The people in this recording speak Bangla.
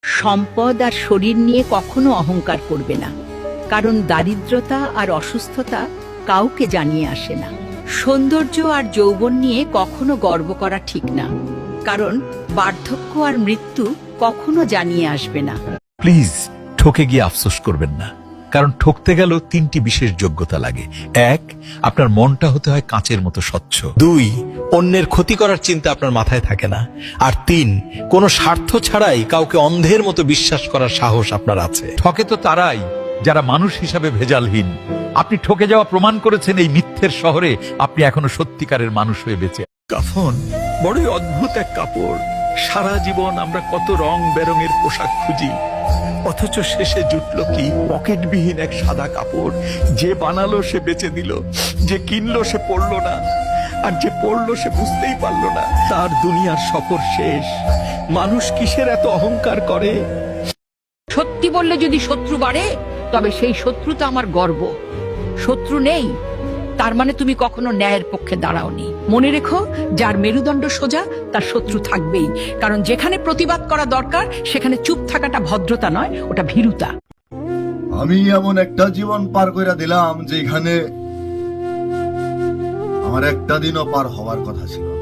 সম্পদ আর শরীর নিয়ে কখনো অহংকার করবে না, কারণ দারিদ্রতা আর অসুস্থতা কাউকে জানিয়ে আসে না। সৌন্দর্য আর যৌবন নিয়ে কখনো গর্ব করা ঠিক না, কারণ বার্ধক্য আর মৃত্যু কখনো জানিয়ে আসবে না। প্লিজ ঠকে গিয়ে আফসোস করবেন না, কারণ ঠকতে গেল 3টি বিশেষ যোগ্যতা লাগে। 1, আপনার মনটা হতে হয় কাঁচের মতো স্বচ্ছ। 2, অন্যের ক্ষতি করার চিন্তা আপনার মাথায় থাকে না। আর 3, কোনো স্বার্থ ছাড়াই কাউকে অন্ধের মতো বিশ্বাস করার সাহস আপনার আছে। ঠকে তো তারাই যারা মানুষ হিসাবে ভেজালহীন। আপনি ঠকে যাওয়া প্রমাণ করেছেন এই মিথ্যের শহরে আপনি এখনো সত্যিকারের মানুষ হয়ে বেঁচে। কাফন বড়ই অদ্ভুত এক কাপড়। সারা জীবন আমরা কত রং বেরঙের পোশাক খুঁজি, অথচ শেষে জুটলো কি পকেটবিহীন এক সাদা কাপড়। যে বানালো সে বেচে দিল, যে কিনলো সে পড়লো না, আর যে পড়লো সে বুঝতেই পারলো না তার দুনিয়ার সফর শেষ। মানুষ কিসের এত অহংকার করে? সত্যি বললে যদি শত্রু বাড়ে, তবে সেই শত্রুতা আমার গর্ব। শত্রু নেই তার মানে তুমি কখনো ন্যায়ের পক্ষে দাঁড়াওনি। মনে রেখো, যার মেরুদণ্ড সোজা তার শত্রু থাকবেই, কারণ যেখানে প্রতিবাদ করা দরকার সেখানে চুপ থাকাটা ভদ্রতা নয়, ওটা ভীরুতা। আমি এমন একটা জীবন পার করে দিলাম যেখানে আমার একটা দিনও পার হওয়ার কথা ছিল না।